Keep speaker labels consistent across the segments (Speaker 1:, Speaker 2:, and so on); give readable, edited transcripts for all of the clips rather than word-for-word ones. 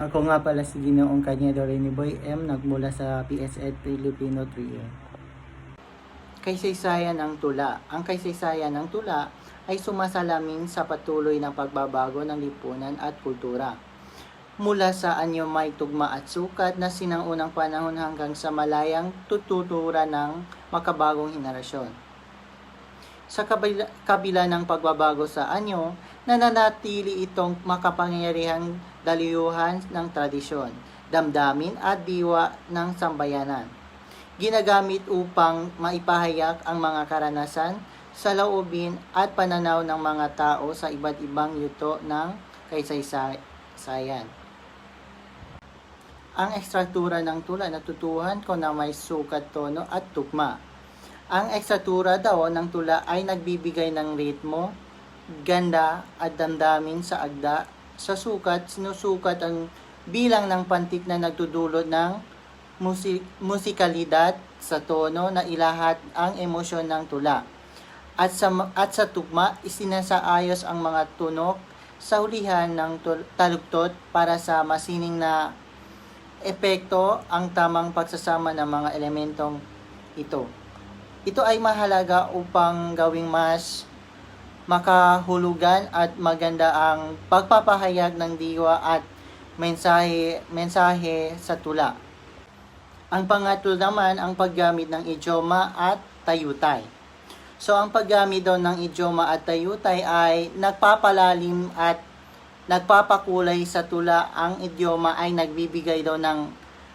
Speaker 1: Ako nga pala si Ginoong Cañedo Boy M. Nagmula sa PSED Filipino 3A. Kaysaysayan ng tula. Ang kaysaysayan ng tula ay sumasalamin sa patuloy ng pagbabago ng lipunan at kultura. Mula sa anyo may tugma at sukat na sinangunang panahon hanggang sa malayang tututura ng makabagong henerasyon. Sa kabila ng pagbabago sa anyo, nananatili itong makapangyarihang daluyuhan ng tradisyon, damdamin at diwa ng sambayanan. Ginagamit upang maipahayag ang mga karanasan, saloobin at pananaw ng mga tao sa iba't ibang yugto ng kaysaysayan. Ang ekstruktura ng tula natutuhan ko na may sukat, tono at tugma. Ang ekstruktura daw ng tula ay nagbibigay ng ritmo, ganda at damdamin sa agda. Sa sukat, sinusukat ang bilang ng pantik na nagdudulot ng musikalidad sa tono na ilahat ang emosyon ng tula. At sa tugma, isinasaayos ang mga tunok sa hulihan ng taluktot para sa masining na epekto ang tamang pagsasama ng mga elementong ito. Ito ay mahalaga upang gawing mas makahulugan at maganda ang pagpapahayag ng diwa at mensahe sa tula. Ang pangatlo naman ang paggamit ng idioma at tayutay. So ang paggamit daw ng idioma at tayutay ay nagpapalalim at nagpapakulay sa tula. Ang idioma ay nagbibigay daw ng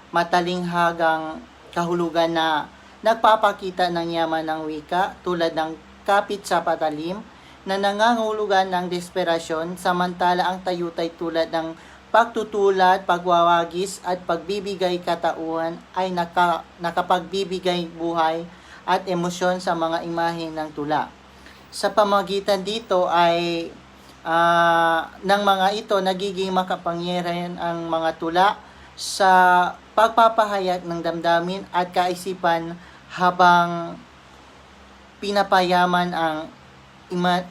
Speaker 1: matalinghagang kahulugan na nagpapakita ng yaman ng wika tulad ng kapit sa patalim na nangangahulugan ng desperasyon, samantala ang tayutay tulad ng pagtutulad, pagwawagis at pagbibigay katauhan ay nakapagbibigay buhay at emosyon sa mga imahe ng tula. Sa pamagitan dito ay ng mga ito nagiging makapangyarihan ang mga tula sa pagpapahayag ng damdamin at kaisipan habang pinapayaman ang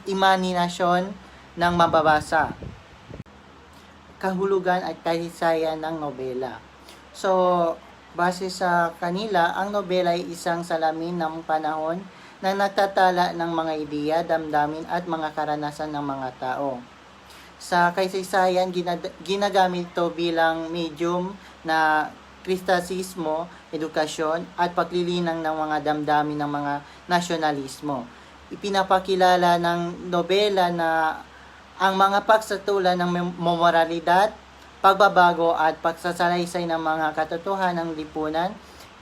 Speaker 1: imahinasyon ng mababasa. Kahulugan at kasaysayan ng nobela. So, base sa kanila, ang nobela ay isang salamin ng panahon na nagtatala ng mga ideya, damdamin at mga karanasan ng mga tao. Sa kasaysayan, ginagamit ito bilang medium na kritisismo, edukasyon at paglilinang ng mga damdamin ng mga nasyonalismo. Ipinapakilala ng nobela na ang mga pagsatula ng moralidad, pagbabago at pagsasalaysay ng mga katotohanan ng lipunan.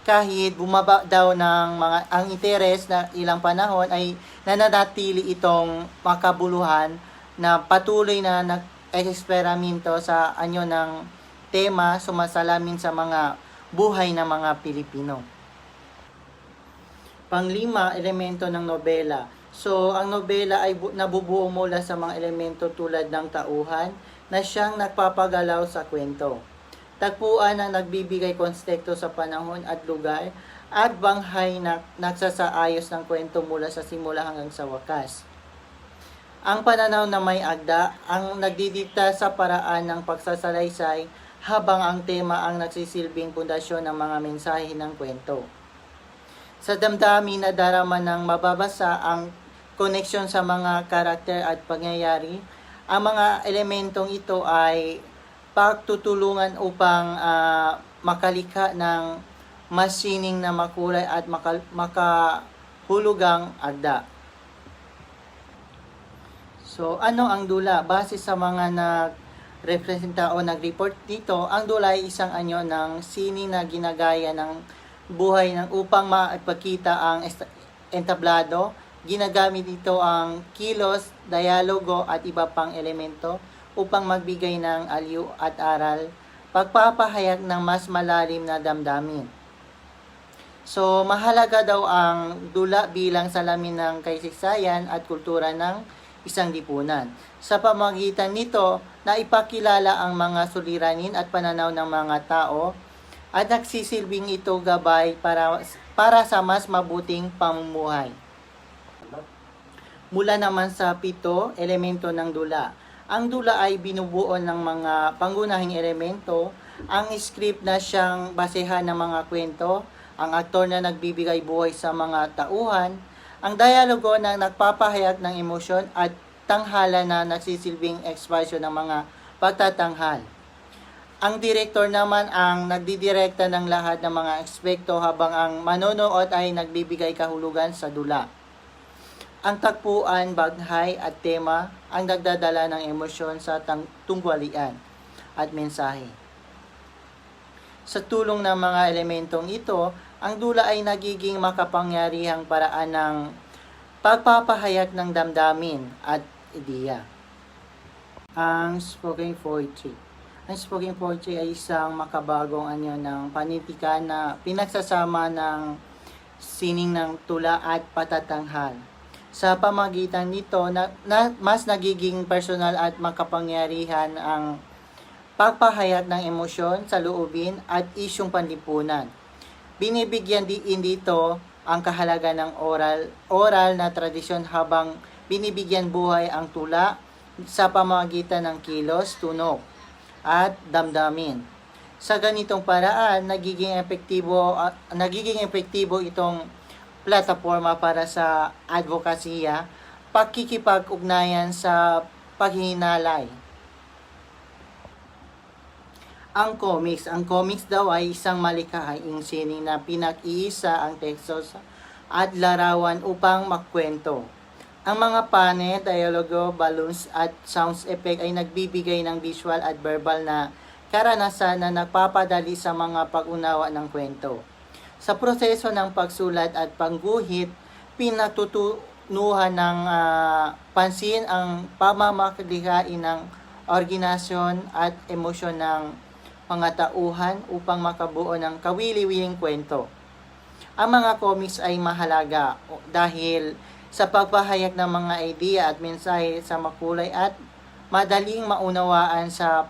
Speaker 1: Kahit bumaba daw ng ang interes na ilang panahon ay nananatili itong makabuluhan na patuloy na nag-eksperimento sa anyo ng tema sumasalamin sa mga buhay ng mga Pilipino. Panglima, elemento ng nobela. So, ang nobela ay nabubuo mula sa mga elemento tulad ng tauhan na siyang nagpapagalaw sa kwento. Tagpuan na nagbibigay konteksto sa panahon at lugar at banghay na nagsasaayos ng kwento mula sa simula hanggang sa wakas. Ang pananaw na may agda ang nagdidikta sa paraan ng pagsasalaysay habang ang tema ang nagsisilbing pundasyon ng mga mensahe ng kwento. Sa damdamin na darama ng mababasa ang koneksyon sa mga karakter at pangyayari, ang mga elementong ito ay pagtutulungan upang makalikha ng masining na makulay at makahulugang agda. So, ano ang dula? Base sa mga nagrepresenta o nag-report dito, ang dula ay isang anyo ng sining na ginagaya ng buhay upang maipakita ang entablado. Ginagamit ito ang kilos, dialogo at iba pang elemento upang magbigay ng aliw at aral, pagpapahayag ng mas malalim na damdamin. So, mahalaga daw ang dula bilang salamin ng kasaysayan at kultura ng isang lipunan. Sa pamagitan nito, naipakilala ang mga suliranin at pananaw ng mga tao at nagsisilbing ito gabay para sa mas mabuting pamumuhay. Mula naman sa 7, elemento ng dula. Ang dula ay binubuo ng mga pangunahing elemento, ang script na siyang basehan ng mga kwento, ang aktor na nagbibigay buhay sa mga tauhan, ang dialogo na nagpapahayag ng emosyon at tanghala na nagsisilbing ekspresyon ng mga pagtatanghal. Ang direktor naman ang nagdidirekta ng lahat ng mga aspekto habang ang manonood ay nagbibigay kahulugan sa dula. Ang tagpuan, baghay at tema ang nagdadala ng emosyon sa tunggalian at mensahe. Sa tulong ng mga elementong ito, ang dula ay nagiging makapangyarihang paraan ng pagpapahayag ng damdamin at ideya. Ang spoken poetry. Ang spoken poetry ay isang makabagong anyo ng panitikan na pinagsasama ng sining ng tula at patatanghal. Sa pamagitan nito, mas nagiging personal at makapangyarihan ang pagpahayag ng emosyon sa loobin at isyong panlipunan. Binibigyan din dito ang kahalaga ng oral na tradisyon habang binibigyan buhay ang tula sa pamamagitan ng kilos, tunog, at damdamin. Sa ganitong paraan, nagiging epektibo itong plataforma para sa advokasya, pakikipag-ugnayan sa paghihinalay. Ang comics daw ay isang malikhaing sining na pinag-iisa ang teksto at larawan upang magkwento. Ang mga panel, dialogo, balloons at sounds effect ay nagbibigay ng visual at verbal na karanasan na nagpapadali sa mga pag-unawa ng kwento. Sa proseso ng pagsulat at pangguhit, pinatutunuhan ng pansin ang pamamakalihain ng originasyon at emosyon ng mga tauhan upang makabuo ng kawili-wiling kwento. Ang mga comics ay mahalaga dahil sa pagpahayag ng mga ideya at mensahe sa makulay at madaling maunawaan sa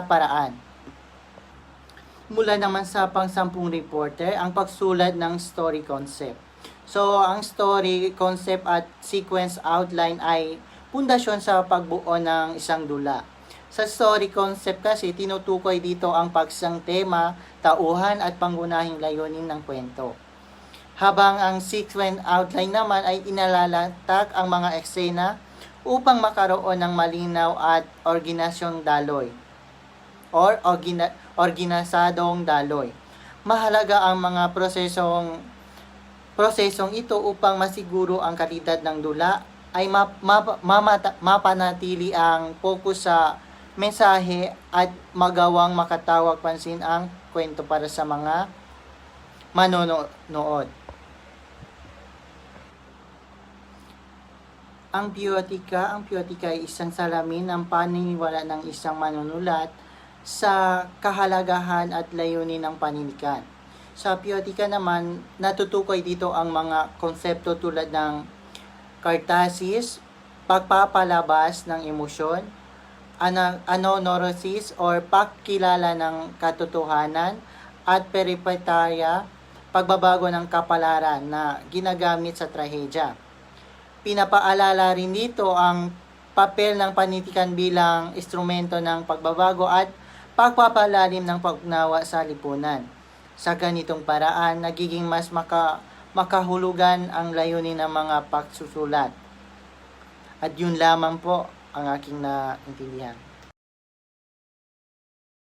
Speaker 1: paraan. Mula naman sa pang-sampung reporter, ang pagsulat ng story concept. So, ang story concept at sequence outline ay pundasyon sa pagbuo ng isang dula. Sa story concept kasi, tinutukoy dito ang pagsang tema, tauhan at pangunahing layunin ng kwento. Habang ang sequence outline naman ay inalalatak ang mga eksena upang makaroon ng malinaw at organisasyong daloy or organisadong daloy. Mahalaga ang mga prosesong ito upang masiguro ang kalidad ng dula ay mapanatili ang focus sa mensahe at magawang makatawag pansin ang kwento para sa mga manonood. Ang biotika ay isang salamin ng paniniwala ng isang manunulat sa kahalagahan at layunin ng paninikan. Sa biotika naman, natutukoy dito ang mga konsepto tulad ng kartasis, pagpapalabas ng emosyon, anonorosis or pagkilala ng katotohanan, at peripetarya, pagbabago ng kapalaran na ginagamit sa trahedya. Pinapaalala rin dito ang papel ng panitikan bilang instrumento ng pagbabago at pagpapalalim ng pag-unawa sa lipunan. Sa ganitong paraan, nagiging mas makahulugan ang layunin ng mga pagsusulat. At yun lamang po ang aking naintindihan.